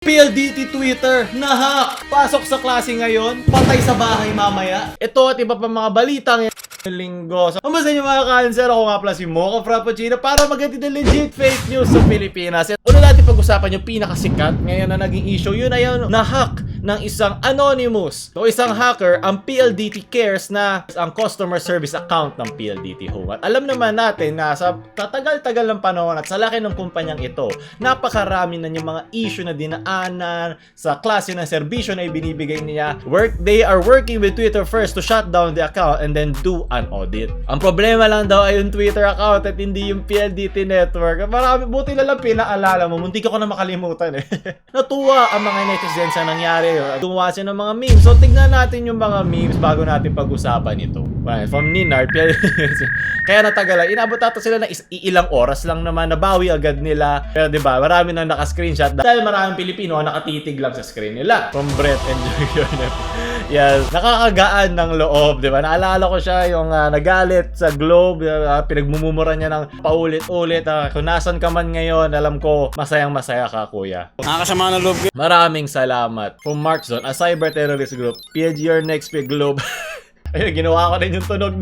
PLDT Twitter, nahack! Pasok sa klase ngayon, patay sa bahay mamaya. Ito at iba pa mga balitang linggo. So, kamusta niyo mga cancer? Ako nga pala si Mocha Frappuccino para maghatid ng legit fake news sa Pilipinas. Una natin pag-usapan yung pinakasikat ngayon na naging issue. Yun ay yung nahack ng isang anonymous. So, isang hacker, ang PLDT Cares na ang customer service account ng PLDT Home. At alam naman natin na sa tatagal-tagal ng panahon at sa laki ng kumpanyang ito, napakarami na yung mga issue na dinaanan sa klase ng serbisyo na ibinibigay niya. They are working with Twitter first to shut down the account and then do an audit. Ang problema lang daw ay yung Twitter account at hindi yung PLDT network. Marami, buti na lang pinaalala mo. Muntik ako na makalimutan eh. Natuwa ang mga netizens sa nangyari. Gumawa siya ng mga memes. So, tignan natin yung mga memes bago natin pag-usapan ito. From Ninard, kaya natagalan. Inabot ata sila ng ilang oras lang naman. Nabawi agad nila. Pero diba, marami nang naka-screenshot dahil maraming Pilipino nakatitig lang sa screen nila. From Brett and yes, nakakagaan ng loob, diba? Naalala ko siya yung nagalit sa Globe, pinagmumura niya ng paulit-ulit. Kung nasan ka man ngayon, alam ko, masayang-masaya ka, kuya. Nakakasama ng loob. Maraming salamat. From Mark Zone, a cyber terrorist group. PLG next week Globe. Ayun, ginawa ko din yung tunog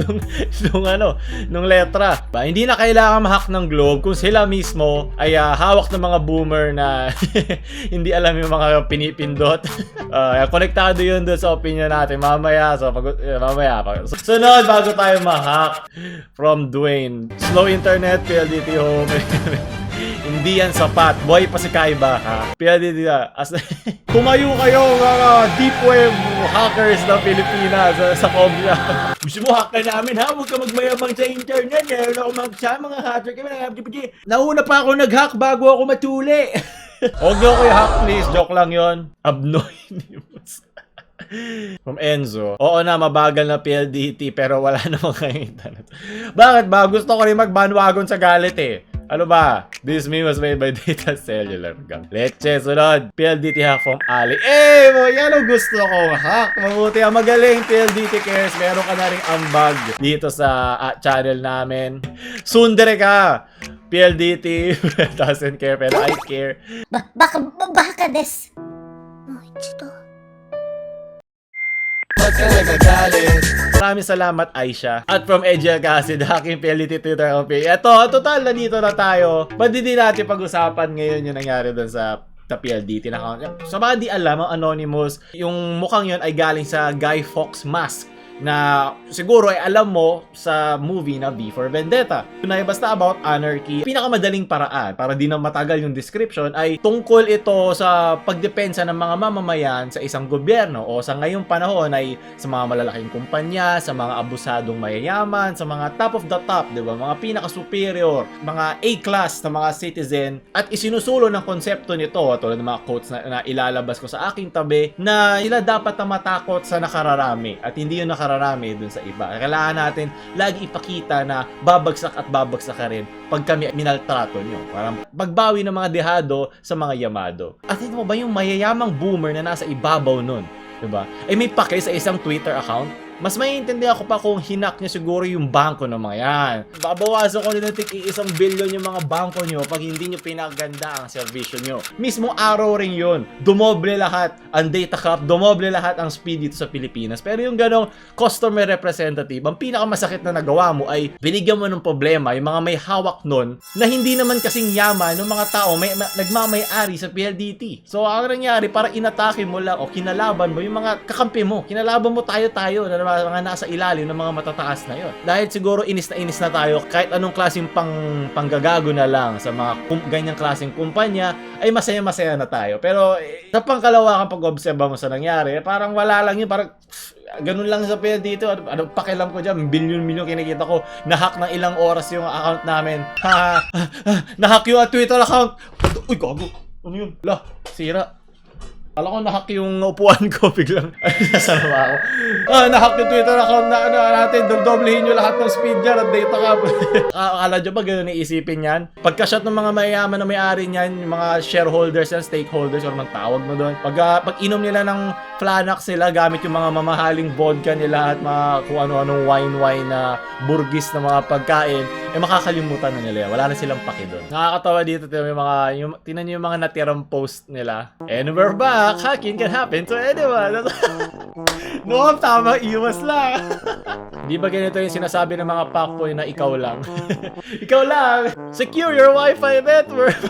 nung letra. Hindi na kailangan ma-hack ng Globe kung sila mismo ay hawak ng mga boomer na hindi alam yung mga pinipindot. Konektado yun doon sa opinion natin mamaya. So, mamaya. Sunod, bago tayo ma-hack. From Dwayne. Slow internet, PLDT Home. Hindi yan sapat. Boy pa si Kaiba, ha? PLDT tumayo kayo mga deep web hackers ng Pilipinas sa Kobya. Gusto mo hack ka namin, ha? Huwag ka magmayamang sa internet. Meron ako mga hacker kami. Nauna pa ako nag-hack bago ako matuli. Huwag niyo ako i-hack, please. Joke lang yon. Abnoynimous. From Enzo. Oo na, mabagal na PLDT pero wala namang kayong internet. Bakit ba? Gusto ko rin mag-bandwagon sa galit eh. Ano ba? This meme was made by Data Cellular. Leche, sunod. PLDT hack from Ali. Yan ang gusto ko. Hack. Mabuti ang magaling PLDT Cares. Meron ka na rin ambag dito sa channel namin. Sundere ka. PLDT doesn't care pero I care. Baka des. Maraming salamat, Aisha. At from Edge Acid, hacking PLDT Twitter campaign. Ito, total na dito na tayo. Ba't hindi natin pag-usapan ngayon yung nangyari doon sa PLDT na account? Sa mga di alam, ang anonymous, yung mukhang yun ay galing sa Guy Fawkes mask na siguro ay alam mo sa movie na V for Vendetta. Na basta about anarchy. Pinakamadaling paraan para di na matagal yung description ay tungkol ito sa pagdepensa ng mga mamamayan sa isang gobyerno o sa ngayong panahon ay sa mga malalaking kumpanya, sa mga abusadong mayayaman, sa mga top of the top, di ba? Mga pinaka-superior, mga A-class na mga citizen at isinusulo ng konsepto nito tulad ng mga quotes na ilalabas ko sa aking tabi na sila dapat na matakot sa nakararami at hindi yung nakararami dun sa iba. Kailangan natin lagi ipakita na babagsak at babagsak ka rin pag kami minaltrato nyo. Parang pagbawi ng mga dehado sa mga yamado. At ito ba yung mayayamang boomer na nasa ibabaw nun? Diba? Ay may pake sa isang Twitter account. Mas maiintindihan ko pa kung hinak niya siguro yung bangko ng mga yan. Babawasan ko din ng tig-1 billion yung mga bangko nyo pag hindi nyo pinaganda ang servisyo nyo. Mismo araw rin yun. Dumoble lahat ang data cap, dumoble lahat ang speed dito sa Pilipinas. Pero yung ganong customer representative, ang pinakamasakit na nagawa mo ay binigyan mo ng problema yung mga may hawak nun na hindi naman kasing yaman ng mga tao nagmamay-ari sa PLDT. So ang nangyari, para inatake mo lang o kinalaban mo yung mga kakampi mo. Kinalaban mo tayo na mga nasa ilalim ng mga matataas na yon. Dahil siguro inis na tayo kahit anong klaseng panggagago na lang sa mga ganyang klaseng kumpanya ay masaya-masaya na tayo. Pero sa pangkalawakang pag-obserba mo sa nangyari, parang wala lang yun, parang ganun lang sa pera dito. Ano pakialam ko dyan, bilyon-milyon kinikita ko. Nahack ng ilang oras yung account namin. Nahack yung Twitter account. Uy, gago. Ano yun? Lah, sira. Alam ko nahack yung upuan ko biglang. Nasa naman ako. Nahack yung Twitter account na natin. Doblehin nyo lahat ng speed dyan at data cap. Akala nyo ba ganun iisipin yan? Pagka-shot ng mga mayayaman na may-ari niyan, yung mga shareholders yan, stakeholders, or man tawag mo doon. Pag inom nila ng Flanax sila gamit yung mga mamahaling vodka nila at mga kung ano-anong wine na burgis na mga pagkain, makakalimutan na nila yan. Wala na silang paki doon. Nakakatawa dito, tinan nyo yung mga natirang post nila. And we're back! Hacking can happen to anyone! No, tama, iwas lang. Di ba ganito yung sinasabi ng mga pakboy na ikaw lang? Ikaw lang! Secure your Wi-Fi network!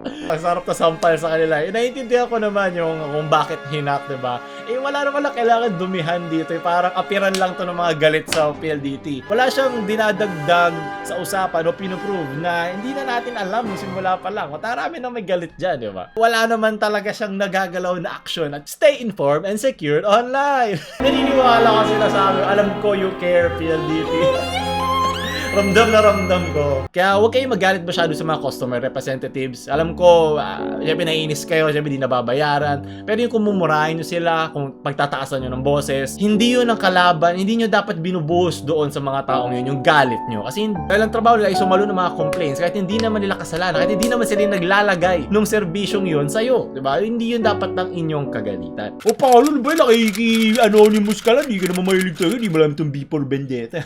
Ang sarap na sampal sa kanila. Naiintindihan ko naman yung kung bakit hinak, diba? Wala naman lang kailangan dumihan dito. Parang apiran lang to ng mga galit sa PLDT. Wala siyang dinadagdag sa usapan o pinuprove na hindi na natin alam nung simula pa lang. Matarami na may galit dyan, diba? Wala naman talaga siyang nagagalaw na action at stay informed and secured online. Naniniwala kasi na sa amin, alam ko you care, PLDT. Ramdam na ramdam ko. Kaya huwag kayong magalit masyado sa mga customer representatives. Alam ko, siyempre naiinis kayo, siyempre di nababayaran. Pero yung kung mumurahin nyo sila, kung pagtataasan nyo ng boses, hindi yun ang kalaban, hindi nyo dapat binubuhos doon sa mga taong yun, yung galit nyo. Kasi dahil ang trabaho nila ay sumalo ng mga complaints, kahit hindi naman nila kasalanan, kahit hindi naman sila naglalagay nung serbisyong yun sa'yo. Diba? Hindi yun dapat ng inyong kagalitan. O paano ba, anonymous ka lang, hindi ka naman mahilig sa'yo, hindi mo alam itong B4 Vendetta.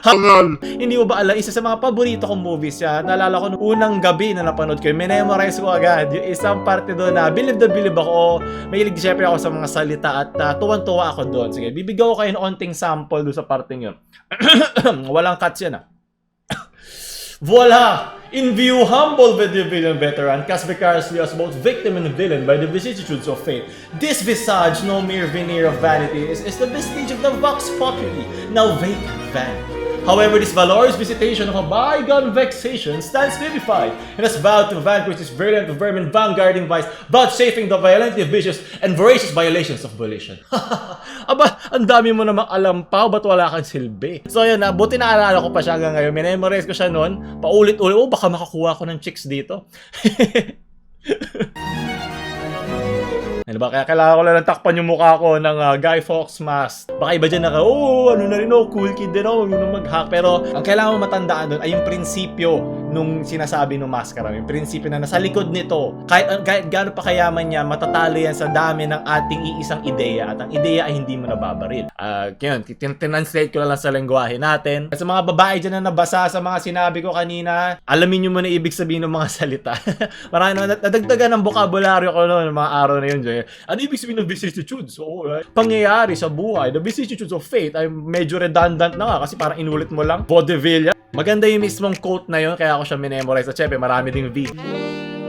Hangal! Hindi mo ba alam, isa sa mga paborito kong movies yan. Naalala ko nung unang gabi na napanood ko, memorize ko agad yung isang parte doon na believe ako. Mahilig syempre ako sa mga salita at tuwan-tuwa ako doon. Sige, bibigyan ko kayo ng onting sample doon sa parteng yun. Walang cuts yan Voila! In view, humble villain veteran, cast vicariously as both victim and villain by the vicissitudes of fate. This visage, no mere veneer of vanity, is the vestige of the vox populi, now vacant vanity. However, this valorous visitation of a bygone vexation stands vivified and has vowed to vanquish this virulent vermin vanguarding vice, vouchsafing the violently vicious and voracious violations of volition. Aba, ang dami mo namang alam pa, ba't wala kang silbi? So yun na, buti naalala ko pa siya hanggang ngayon. Memorize ko siya noon, paulit-ulit, baka makakuha ko ng chicks dito. Ano ba? Kaya kailangan ko lang takpan yung mukha ko ng Guy Fawkes mask. Baka iba dyan ano na rin cool kid din yung mag-hack. Pero ang kailangan mo matandaan doon ay yung prinsipyo nung sinasabi ng maskara. Yung prinsipyo na nasa likod nito. Kahit gaano pa kayaman niya, matatalo yan sa dami ng ating iisang ideya. At ang ideya ay hindi mo nababaril. Yun, tinanslate ko lang sa lengguwahe natin. Sa mga babae dyan na nabasa sa mga sinabi ko kanina, alamin nyo muna ibig sabihin ng mga salita. Marami naman, nadagdagan ng bokabularyo ko noon, mga araw na yun. Ano ibig sabihin ng vicissitudes? Pangyayari sa buhay, the vicissitudes of fate ay medyo redundant na nga kasi parang inulit mo lang. Vaudeville. Maganda yung mismong quote na yun, kaya ako siya minemorize. At syempre, marami ding V.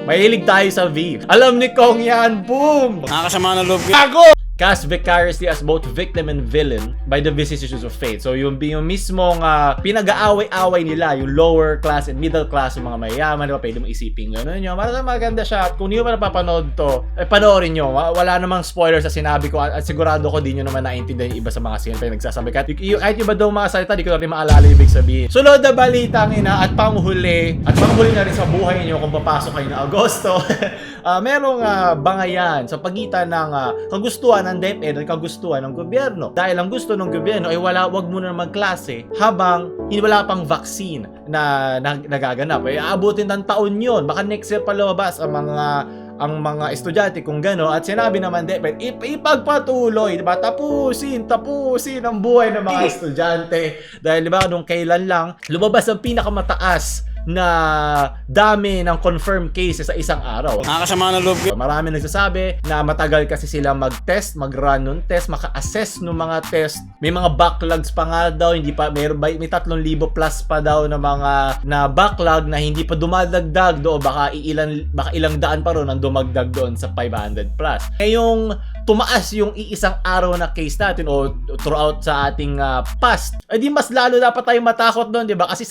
Mahilig tayo sa V. Alam ni Kong yan, boom! Nakakasama na loob ko. Ako! Cast vicariously as both victim and villain by the vicissitudes of fate. So yung mismong pinag-aaway-away nila, yung lower class and middle class, yung mga mayayaman, diba? Pwede mo isipin gano'n nyo. Marami maganda siya. At kung hindi mo pa napapanood to, panoorin nyo. Wala namang spoiler sa sinabi ko at sigurado ko di nyo naman naintindihan yung iba sa mga scene pa yung nagsasabi. Kahit iba daw mga salita, di ko rin maalala yung ibig sabihin. Sunod na balita at panghuli na rin sa buhay nyo kung papasok kayo na Agosto. Merong bangayan sa pagitan ng kagustuhan ng DepEd at kagustuhan ng gobyerno. Dahil ang gusto ng gobyerno ay wag muna magklase habang wala pang vaccine na nagaganap. Aabutin ng taon yun. Baka next year pa lumabas ang mga estudyante kung gano. At sinabi naman DepEd, ipagpatuloy, diba? Tapusin ang buhay ng mga estudyante. Dahil diba, nung kailan lang, lumabas ang pinakamataas na dami ng confirmed cases sa isang araw. Nakakasama na loob ko. Marami nagsasabi na matagal kasi sila mag-test, mag-run ng test, maka-assess ng mga test. May mga backlogs pa nga daw, may 3,000 plus pa daw na mga backlog na hindi pa dumadagdag do, baka ilang daan pa ron ang dumagdag doon sa 500 plus. Ngayong tumaas yung iisang araw na case natin o throughout sa ating past, ay di mas lalo dapat tayong matakot doon, di ba? Kasi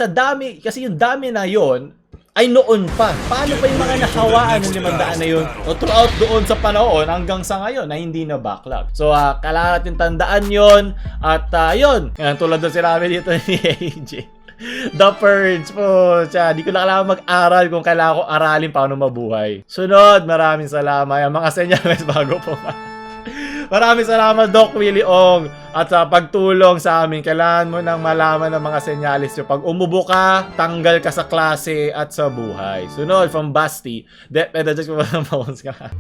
yung dami na yon ay noon pa. Paano pa yung mga nakawaan ng 500 na yun o throughout doon sa panahon hanggang sa ngayon na hindi na backlog? So, kailangan natin tandaan yon at yun. Tulad doon sinabi dito ni AJ. The Purge po siya. Di ko na kailangan mag-aral kung kailangan ko aralin paano mabuhay. Sunod, maraming salamat. Yung mga senyales bago po. Maraming salamat, Doc Willie Ong. At sa pagtulong sa amin, kailangan mo nang malaman ng mga senyalis nyo. Pag umubo ka, tanggal ka sa klase at sa buhay. Sunod, from Basti.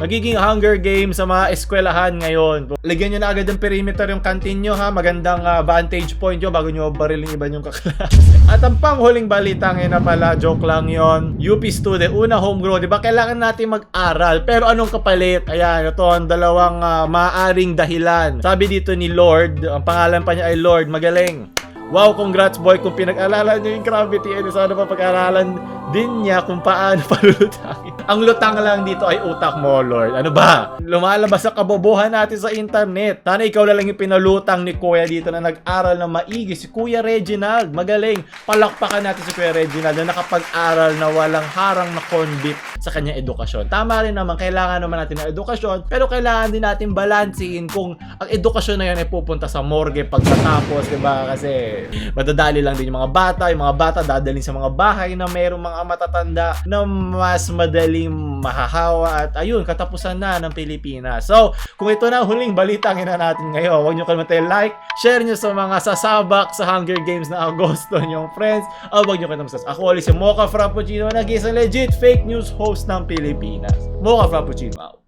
Magiging Hunger Games sa mga eskwelahan ngayon. Lagyan nyo na agad ng perimeter yung kantin nyo ha. Magandang vantage point nyo bago nyo barilin iba yung kaklase. At ang panghuling balita ngayon na pala, joke lang yon. UP student, una homegrown. Diba kailangan natin mag-aral? Pero anong kapalit? Ayan, ito ang dalawang maaaring dahilan. Sabi dito ni Lord, ang pangalan pa niya ay Lord, magaling. Wow, congrats boy kung pinag-alalan niyo yung gravity. Sana pa pag-aralan din niya kung paano palulutangin. Ang lutang lang dito ay utak mo, Lord. Ano ba? Lumalabas sa kabobohan natin sa internet. Sana ikaw na lang yung pinalutang ni Kuya dito na nag-aral na maigi. Si Kuya Reginald, magaling. Palakpakan natin si Kuya Reginald na nakapag-aral na walang harang na convict sa kanyang edukasyon. Tama rin naman, kailangan naman natin ng edukasyon, pero kailangan din natin balansehin kung ang edukasyon na yun ay pupunta sa morgue pagkatapos, diba? Kasi madadali lang din yung mga bata dadalhin sa mga bahay na mayroong mga matatanda na mas madaling mahahawa at ayun, katapusan na ng Pilipinas. So, kung ito na ang huling balita na natin ngayon, huwag nyo kalimutan like, share nyo sa mga sasabak sa Hunger Games na Agosto nyong friends, o huwag nyo kalimutan. Ako ulit si Mocha Frappuccino, nag-isang legit fake news host ng Pilipinas. Mocha Frappuccino out.